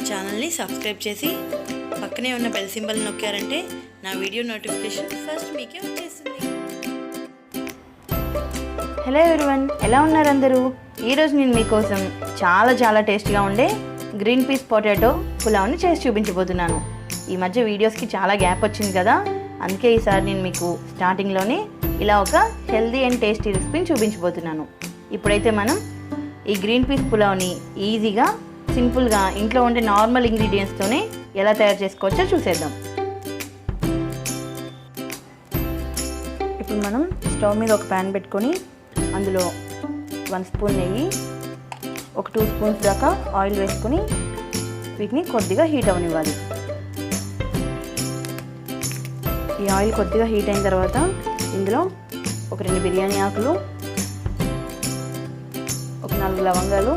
ఛానల్ని సబ్స్క్రైబ్ చేసి పక్కనే ఉన్న బెల్ సింబల్ నొక్కారంటే నా వీడియో నోటిఫికేషన్ ఫస్ట్ మీకే వచ్చేస్తుంది. హలో ఎవ్రీవన్, ఎలా ఉన్నారు అందరూ? ఈరోజు నేను మీకోసం చాలా టేస్టీగా ఉండే గ్రీన్ పీస్ పొటాటో పులావ్ని చేసి చూపించబోతున్నాను. ఈ మధ్య వీడియోస్కి చాలా గ్యాప్ వచ్చింది కదా, అందుకే ఈసారి నేను మీకు స్టార్టింగ్లోనే ఇలా ఒక హెల్దీ అండ్ టేస్టీ రెసిపీని చూపించబోతున్నాను. ఇప్పుడైతే మనం ఈ గ్రీన్ పీస్ పులావ్ని ఈజీగా సింపుల్గా ఇంట్లో ఉండే నార్మల్ ఇంగ్రీడియంట్స్తోనే ఎలా తయారు చేసుకోవచ్చో చూసేద్దాం. ఇప్పుడు మనం స్టవ్ మీద ఒక ప్యాన్ పెట్టుకొని అందులో 1 స్పూన్ నెయ్యి, ఒక 2 స్పూన్స్ దాకా ఆయిల్ వేసుకొని వీటిని కొద్దిగా హీట్ అవనివ్వాలి. ఈ ఆయిల్ కొద్దిగా హీట్ అయిన తర్వాత ఇందులో ఒక 2 బిర్యానీ ఆకులు, ఒక 4 లవంగాలు,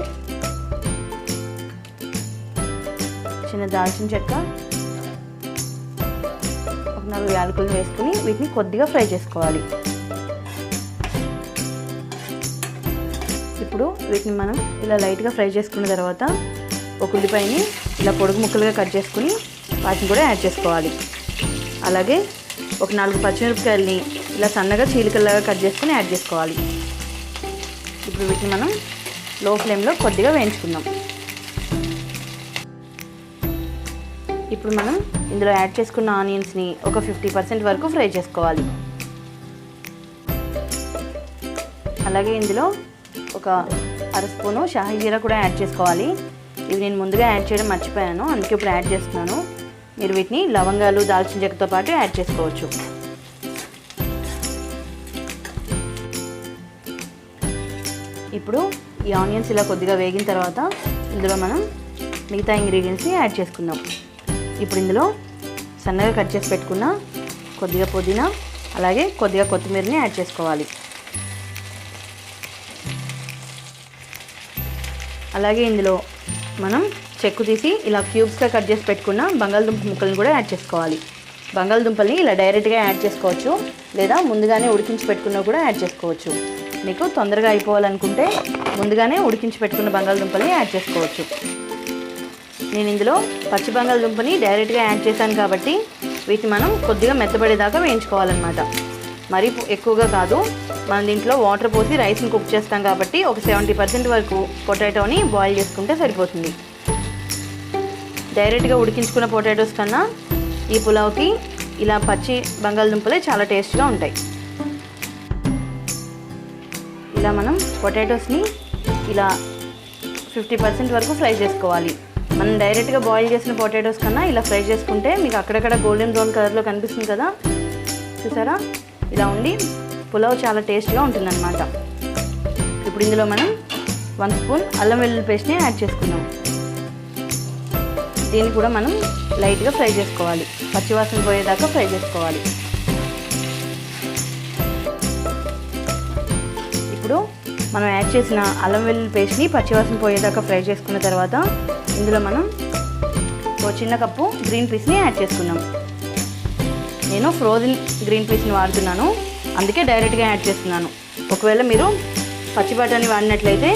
చిన్న దాల్చిన చెక్క, ఒక 4 యాలకులు వేసుకుని వీటిని కొద్దిగా ఫ్రై చేసుకోవాలి. ఇప్పుడు వీటిని మనం ఇలా లైట్గా ఫ్రై చేసుకున్న తర్వాత ఒక ఉల్లిపాయని ఇలా పొడుగు ముక్కలుగా కట్ చేసుకుని వాటిని కూడా యాడ్ చేసుకోవాలి. అలాగే ఒక 4 పచ్చిమిరపకాయలని ఇలా సన్నగా చీలికల్లాగా కట్ చేసుకుని యాడ్ చేసుకోవాలి. ఇప్పుడు వీటిని మనం లో ఫ్లేమ్లో కొద్దిగా వేయించుకుందాం. ఇప్పుడు మనం ఇందులో యాడ్ చేసుకున్న ఆనియన్స్ని ఒక 50% వరకు ఫ్రై చేసుకోవాలి. అలాగే ఇందులో ఒక 1/2 స్పూను షాహీ జీరా కూడా యాడ్ చేసుకోవాలి. ఇవి నేను ముందుగా యాడ్ చేయడం మర్చిపోయాను, అందుకే ఇప్పుడు యాడ్ చేస్తున్నాను. మీరు వీటిని లవంగాలు, దాల్చిన చెక్కతో పాటు యాడ్ చేసుకోవచ్చు. ఇప్పుడు ఈ ఆనియన్స్ ఇలా కొద్దిగా వేగిన తర్వాత ఇందులో మనం మిగతా ఇంగ్రీడియంట్స్ని యాడ్ చేసుకుందాం. ఇప్పుడు ఇందులో సన్నగా కట్ చేసి పెట్టుకున్న కొద్దిగా పుదీనా, అలాగే కొద్దిగా కొత్తిమీరని యాడ్ చేసుకోవాలి. అలాగే ఇందులో మనం చెక్కు తీసి ఇలా క్యూబ్స్గా కట్ చేసి పెట్టుకున్న బంగాళదుంప ముక్కలను కూడా యాడ్ చేసుకోవాలి. బంగాళదుంపల్ని ఇలా డైరెక్ట్గా యాడ్ చేసుకోవచ్చు, లేదా ముందుగానే ఉడికించి పెట్టుకున్నా కూడా యాడ్ చేసుకోవచ్చు. మీకు తొందరగా అయిపోవాలనుకుంటే ముందుగానే ఉడికించి పెట్టుకున్న బంగాళదుంపల్ని యాడ్ చేసుకోవచ్చు. నేను ఇందులో పచ్చి బంగాళదుంపని డైరెక్ట్గా యాడ్ చేశాను కాబట్టి వీటిని మనం కొద్దిగా మెత్తబడేదాకా వేయించుకోవాలన్నమాట. మరీ ఎక్కువగా కాదు. మనం దీంట్లో వాటర్ పోసి రైస్ని కుక్ చేస్తాం కాబట్టి ఒక 70% వరకు పొటాటోని బాయిల్ చేసుకుంటే సరిపోతుంది. డైరెక్ట్గా ఉడికించుకున్న పొటాటోస్ కన్నా ఈ పులావ్కి ఇలా పచ్చి బంగాళదుంపలే చాలా టేస్ట్గా ఉంటాయి. ఇలా మనం పొటాటోస్ని ఇలా 50% వరకు ఫ్రై చేసుకోవాలి. మనం డైరెక్ట్గా బాయిల్ చేసిన పొటాటోస్ కన్నా ఇలా ఫ్రై చేసుకుంటే మీకు అక్కడక్కడ గోల్డెన్ బ్రౌన్ కలర్లో కనిపిస్తుంది కదా, చూసారా? ఇలా ఉండి పులావ్ చాలా టేస్ట్గా ఉంటుందన్నమాట. ఇప్పుడు ఇందులో మనం 1 స్పూన్ అల్లం వెల్లుల్లి పేస్ట్ని యాడ్ చేసుకుందాం. దీన్ని కూడా మనం లైట్గా ఫ్రై చేసుకోవాలి, పచ్చివాసన పోయేదాకా ఫ్రై చేసుకోవాలి. ఇప్పుడు మనం యాడ్ చేసిన అల్లం వెల్లుల్లి పేస్ట్ని పచ్చివాసన పోయేదాకా ఫ్రై చేసుకున్న తర్వాత ఇందులో మనం ఒక చిన్న కప్పు గ్రీన్ పీస్ని యాడ్ చేసుకున్నాం. నేను ఫ్రోజన్ గ్రీన్ పీస్ని వాడుతున్నాను, అందుకే డైరెక్ట్గా యాడ్ చేస్తున్నాను. ఒకవేళ మీరు పచ్చి బఠానీ వాడినట్లయితే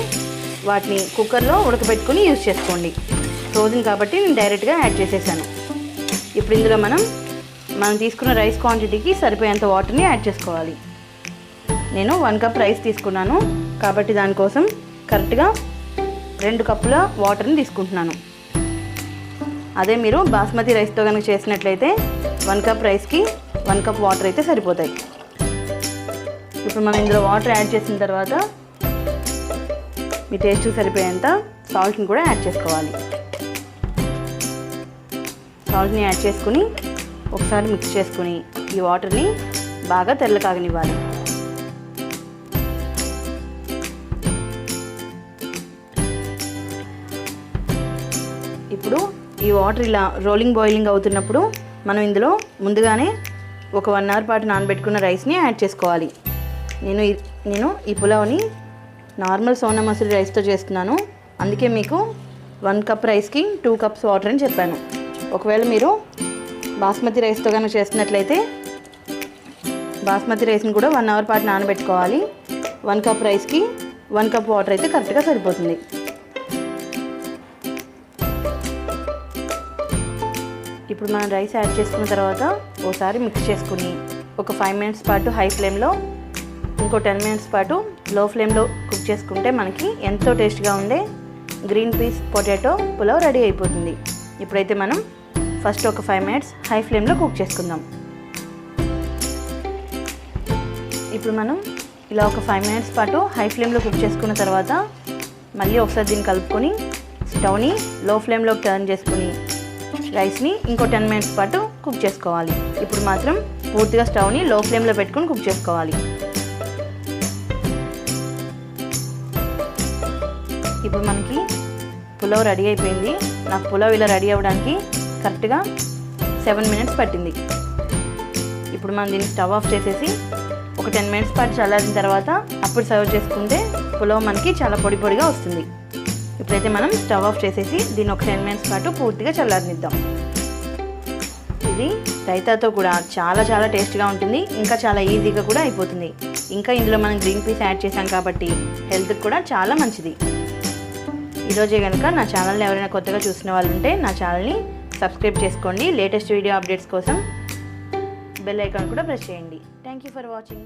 వాటిని కుక్కర్లో ఉడకబెట్టుకుని యూజ్ చేసుకోండి. ఫ్రోజన్ కాబట్టి నేను డైరెక్ట్గా యాడ్ చేసేసాను. ఇప్పుడు ఇందులో మనం తీసుకున్న రైస్ క్వాంటిటీకి సరిపోయేంత వాటర్ని యాడ్ చేసుకోవాలి. నేను 1 కప్ రైస్ తీసుకున్నాను కాబట్టి దానికోసం కరెక్ట్గా 2 కప్పుల వాటర్ని తీసుకుంటున్నాను. అదే మీరు బాస్మతి రైస్తో కనుక చేసినట్లయితే 1 కప్ రైస్కి 1 కప్ వాటర్ అయితే సరిపోతాయి. ఇప్పుడు మనం ఇందులో వాటర్ యాడ్ చేసిన తర్వాత మీ టేస్ట్కి సరిపోయేంత సాల్ట్ని కూడా యాడ్ చేసుకోవాలి. సాల్ట్ని యాడ్ చేసుకుని ఒకసారి మిక్స్ చేసుకుని ఈ వాటర్ని బాగా తెల్ల కాగనివ్వాలి. ఇప్పుడు ఈ వాటర్ ఇలా రోలింగ్ బాయిలింగ్ అవుతున్నప్పుడు మనం ఇందులో ముందుగానే ఒక 1 అవర్ పాటు నానబెట్టుకున్న రైస్ని యాడ్ చేసుకోవాలి. నేను ఈ పులావ్ని నార్మల్ సోనా మసూరి రైస్తో చేస్తున్నాను, అందుకే మీకు 1 కప్ రైస్కి 2 కప్స్ వాటర్ అని చెప్పాను. ఒకవేళ మీరు బాస్మతి రైస్తో కనుక చేస్తున్నట్లయితే బాస్మతి రైస్ని కూడా 1 అవర్ పాటు నానబెట్టుకోవాలి. 1 కప్ రైస్కి 1 కప్ వాటర్ అయితే కరెక్ట్గా సరిపోతుంది. ఇప్పుడు మనం రైస్ యాడ్ చేసుకున్న తర్వాత ఓసారి మిక్స్ చేసుకుని ఒక 5 మినిట్స్ పాటు హై ఫ్లేమ్లో, ఇంకో 10 మినిట్స్ పాటు లో ఫ్లేమ్లో కుక్ చేసుకుంటే మనకి ఎంతో టేస్ట్గా ఉండే green peas potato pulao ready అయిపోతుంది. ఇప్పుడైతే మనం ఫస్ట్ ఒక 5 మినిట్స్ హై ఫ్లేమ్లో కుక్ చేసుకుందాం. ఇప్పుడు మనం ఇలా ఒక 5 మినిట్స్ పాటు హై ఫ్లేమ్లో కుక్ చేసుకున్న తర్వాత మళ్ళీ ఒకసారి దీన్ని కలుపుకొని స్టవ్ని లో ఫ్లేమ్లోకి టర్న్ చేసుకుని రైస్ని ఇంకో 10 మినిట్స్ పాటు కుక్ చేసుకోవాలి. ఇప్పుడు మాత్రం పూర్తిగా స్టవ్ని లో ఫ్లేమ్లో పెట్టుకొని కుక్ చేసుకోవాలి. ఇప్పుడు మనకి పులావ్ రెడీ అయిపోయింది. నాకు పులావ్ ఇలా రెడీ అవ్వడానికి కరెక్ట్గా 7 మినిట్స్ పట్టింది. ఇప్పుడు మనం దీన్ని స్టవ్ ఆఫ్ చేసేసి ఒక 10 మినిట్స్ పాటు చల్లారిన తర్వాత అప్పుడు సర్వ్ చేసుకుంటే పులావ్ మనకి చాలా పొడి పొడిగా వస్తుంది. ఇప్పుడైతే మనం స్టవ్ ఆఫ్ చేసేసి దీన్ని ఒక 10 మినిట్స్ పాటు పూర్తిగా చల్లారనిద్దాం. ఇది రైతాతో కూడా చాలా చాలా టేస్ట్గా ఉంటుంది, ఇంకా చాలా ఈజీగా కూడా అయిపోతుంది. ఇంకా ఇందులో మనం గ్రీన్ పీస్ యాడ్ చేసాం కాబట్టి హెల్త్కి కూడా చాలా మంచిది. ఈరోజే కనుక నా ఛానల్ని ఎవరైనా కొత్తగా చూసిన వాళ్ళు ఉంటే నా ఛానల్ని సబ్స్క్రైబ్ చేసుకోండి. లేటెస్ట్ వీడియో అప్డేట్స్ కోసం బెల్ ఐకాన్ కూడా ప్రెస్ చేయండి. Thank you for watching.